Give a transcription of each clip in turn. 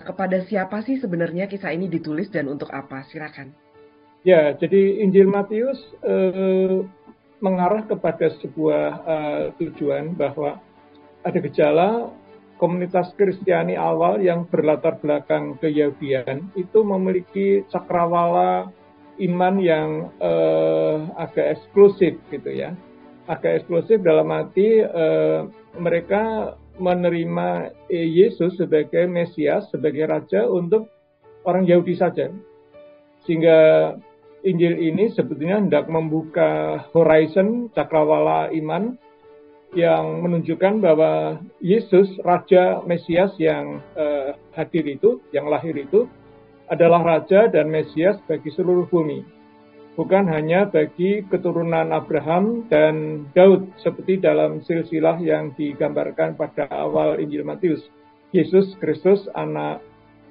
kepada siapa sih sebenarnya kisah ini ditulis dan untuk apa? Silakan. Ya, jadi Injil Matius mengarah kepada sebuah tujuan bahwa ada gejala komunitas Kristiani awal yang berlatar belakang Keyahudian itu memiliki cakrawala iman yang agak eksklusif gitu ya. Agak eksklusif dalam arti mereka menerima Yesus sebagai Mesias, sebagai Raja untuk orang Yahudi saja. Sehingga Injil ini sebetulnya hendak membuka horizon cakrawala iman yang menunjukkan bahwa Yesus, Raja Mesias yang hadir itu, yang lahir itu, adalah Raja dan Mesias bagi seluruh bumi. Bukan hanya bagi keturunan Abraham dan Daud, seperti dalam silsilah yang digambarkan pada awal Injil Matius. Yesus Kristus, anak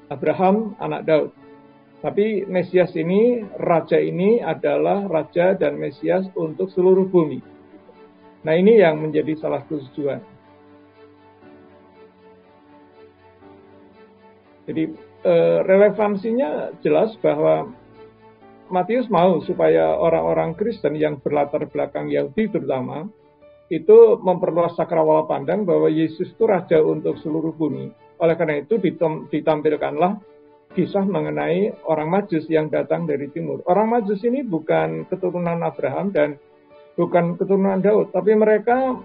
Abraham, anak Daud. Tapi Mesias ini, Raja ini adalah Raja dan Mesias untuk seluruh bumi. Nah, ini yang menjadi salah satu tujuan. Jadi relevansinya jelas bahwa Matius mau supaya orang-orang Kristen yang berlatar belakang Yahudi terutama itu memperluas cakrawala pandang bahwa Yesus itu Raja untuk seluruh bumi. Oleh karena itu ditampilkanlah kisah mengenai orang Majus yang datang dari timur. Orang Majus ini bukan keturunan Abraham dan bukan keturunan Daud, tapi mereka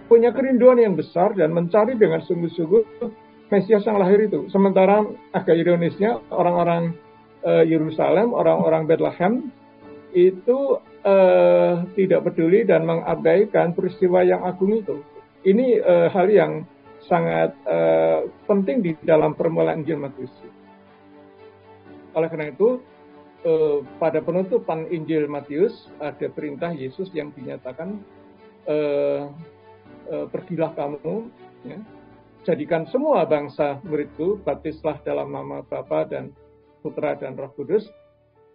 punya kerinduan yang besar dan mencari dengan sungguh-sungguh Mesias yang lahir itu. Sementara agak ironisnya orang-orang Yerusalem, orang-orang Bethlehem itu tidak peduli dan mengabaikan peristiwa yang agung itu. Ini hal yang sangat penting di dalam permulaan Injil Matius. Oleh karena itu, pada penutupan Injil Matius ada perintah Yesus yang dinyatakan, pergilah kamu, ya, jadikan semua bangsa muridku, baptislah dalam nama Bapa dan Putra dan Roh Kudus,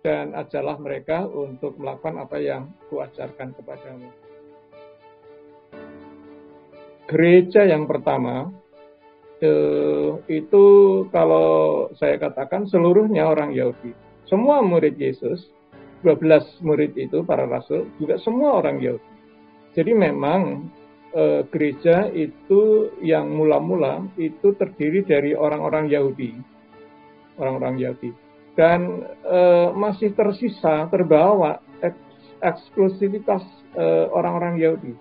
dan ajarlah mereka untuk melakukan apa yang kuajarkan kepadamu. Gereja yang pertama itu kalau saya katakan seluruhnya orang Yahudi. Semua murid Yesus, 12 murid itu para rasul juga semua orang Yahudi. Jadi memang gereja itu yang mula-mula itu terdiri dari orang-orang Yahudi. Orang-orang Yahudi. Dan masih terbawa eksklusivitas orang-orang Yahudi.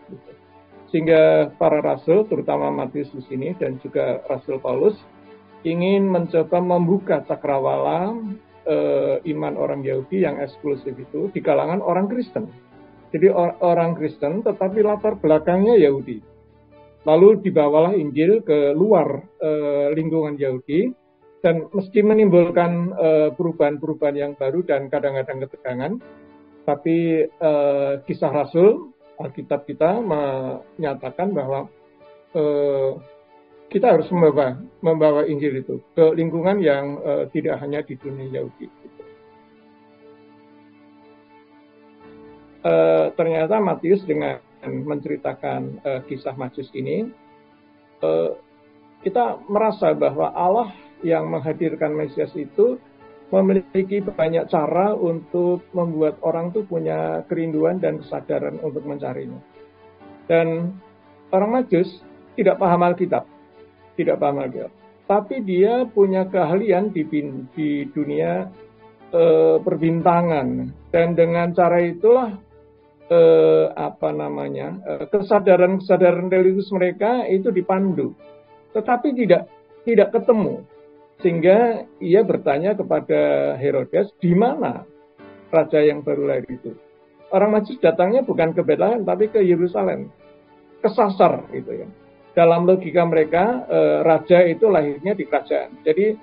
Sehingga para rasul, terutama Matius di sini dan juga Rasul Paulus, ingin mencoba membuka cakrawala iman orang Yahudi yang eksklusif itu di kalangan orang Kristen. Jadi orang Kristen tetapi latar belakangnya Yahudi. Lalu dibawalah Injil ke luar lingkungan Yahudi dan meski menimbulkan perubahan-perubahan yang baru dan kadang-kadang ketegangan, tapi kisah Rasul, Alkitab kita menyatakan bahwa kita harus membawa Injil itu ke lingkungan yang tidak hanya di dunia Yahudi. Ternyata Matius dengan menceritakan kisah Majus ini, kita merasa bahwa Allah yang menghadirkan Mesias itu memiliki banyak cara untuk membuat orang tuh punya kerinduan dan kesadaran untuk mencarinya. Dan orang Majus tidak paham Alkitab, tapi dia punya keahlian di dunia perbintangan, dan dengan cara itulah kesadaran religius mereka itu dipandu, tetapi tidak ketemu. Sehingga ia bertanya kepada Herodes, di mana raja yang baru lahir itu? Orang Majus datangnya bukan ke Bethlehem, tapi ke Yerusalem. Kesasar gitu ya. Dalam logika mereka, raja itu lahirnya di kerajaan. Jadi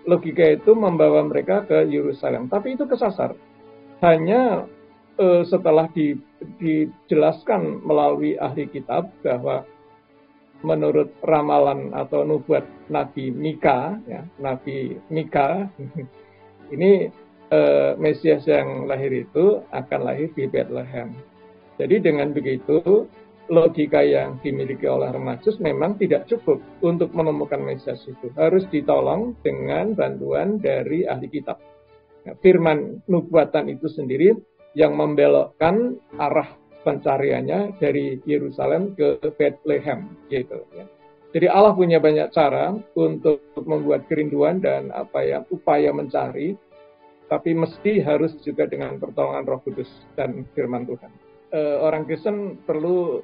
logika itu membawa mereka ke Yerusalem. Tapi itu kesasar. Hanya setelah dijelaskan melalui ahli kitab bahwa menurut ramalan atau nubuat Nabi Mika, ya, Nabi Mika, ini Mesias yang lahir itu akan lahir di Bethlehem. Jadi dengan begitu logika yang dimiliki oleh orang Majus memang tidak cukup untuk menemukan Mesias itu. Harus ditolong dengan bantuan dari ahli kitab. Nah, firman nubuatan itu sendiri yang membelokkan arah pencariannya dari Yerusalem ke Bethlehem, gitu ya. Jadi Allah punya banyak cara untuk membuat kerinduan dan upaya mencari, tapi mesti harus juga dengan pertolongan Roh Kudus dan firman Tuhan. Orang Kristen perlu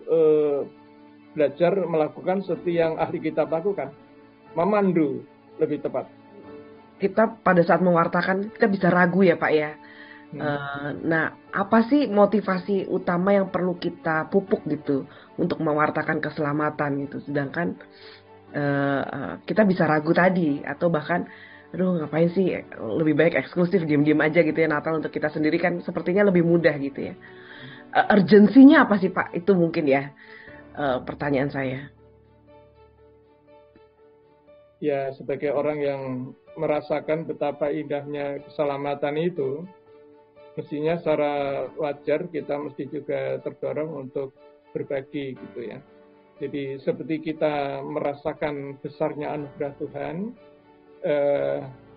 belajar melakukan seperti yang ahli kitab lakukan, memandu lebih tepat. Kita pada saat mewartakan kita bisa ragu ya Pak ya. Nah, apa sih motivasi utama yang perlu kita pupuk gitu untuk mewartakan keselamatan gitu? Sedangkan kita bisa ragu tadi, atau bahkan, aduh ngapain sih, lebih baik eksklusif, diam-diam aja gitu ya, Natal untuk kita sendiri kan sepertinya lebih mudah gitu ya. Urgensinya apa sih Pak? Itu mungkin ya pertanyaan saya. Ya, sebagai orang yang merasakan betapa indahnya keselamatan itu, mestinya secara wajar kita mesti juga terdorong untuk berbagi gitu ya. Jadi seperti kita merasakan besarnya anugerah Tuhan,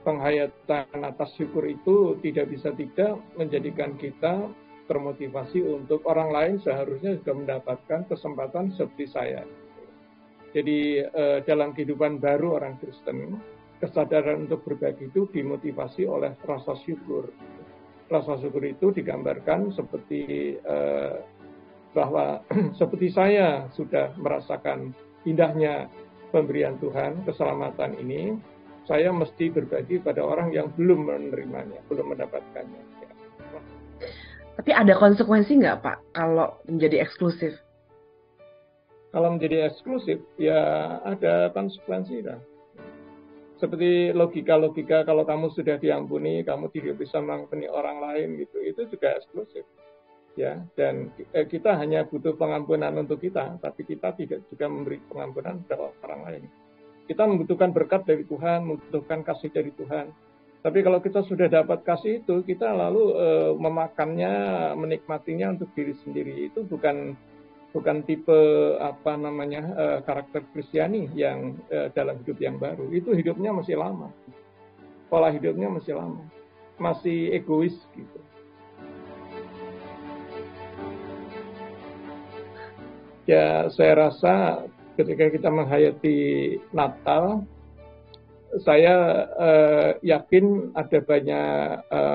penghayatan atas syukur itu tidak bisa tidak menjadikan kita termotivasi untuk orang lain seharusnya juga mendapatkan kesempatan seperti saya. Jadi dalam kehidupan baru orang Kristen, kesadaran untuk berbagi itu dimotivasi oleh rasa syukur. Rasa syukur itu digambarkan seperti bahwa seperti saya sudah merasakan indahnya pemberian Tuhan, keselamatan ini, saya mesti berbagi pada orang yang belum menerimanya, belum mendapatkannya. Tapi ada konsekuensi nggak Pak kalau menjadi eksklusif? Kalau menjadi eksklusif, ya ada konsekuensi lah. Seperti logika-logika kalau kamu sudah diampuni, kamu tidak bisa mengampuni orang lain gitu, itu juga eksklusif. Ya, dan kita hanya butuh pengampunan untuk kita, tapi kita tidak juga memberi pengampunan kepada orang lain. Kita membutuhkan berkat dari Tuhan, membutuhkan kasih dari Tuhan. Tapi kalau kita sudah dapat kasih itu, kita lalu memakannya, menikmatinya untuk diri sendiri. Itu bukan tipe karakter Kristiani yang dalam hidup yang baru. Itu hidupnya masih lama, pola hidupnya masih lama, masih egois gitu. Ya, saya rasa ketika kita menghayati Natal, saya yakin ada banyak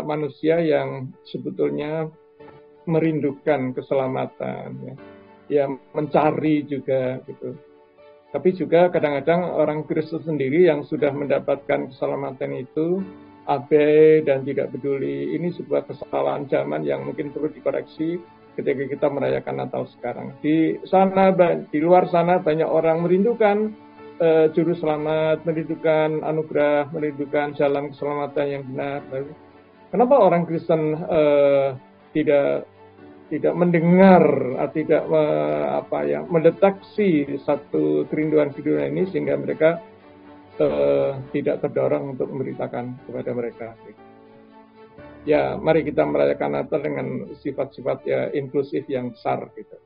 manusia yang sebetulnya merindukan keselamatan, ya mencari juga gitu. Tapi juga kadang-kadang orang Kristen sendiri yang sudah mendapatkan keselamatan itu abai dan tidak peduli. Ini sebuah kesalahan zaman yang mungkin perlu dikoreksi ketika kita merayakan Natal sekarang. Di luar sana banyak orang merindukan juru selamat, merindukan anugerah, merindukan jalan keselamatan yang benar. Kenapa orang Kristen tidak mendengar, tidak mendeteksi satu kerinduan ini sehingga mereka tidak terdorong untuk memberitakan kepada mereka. Ya, mari kita merayakan Natal dengan sifat-sifat ya inklusif yang besar gitu.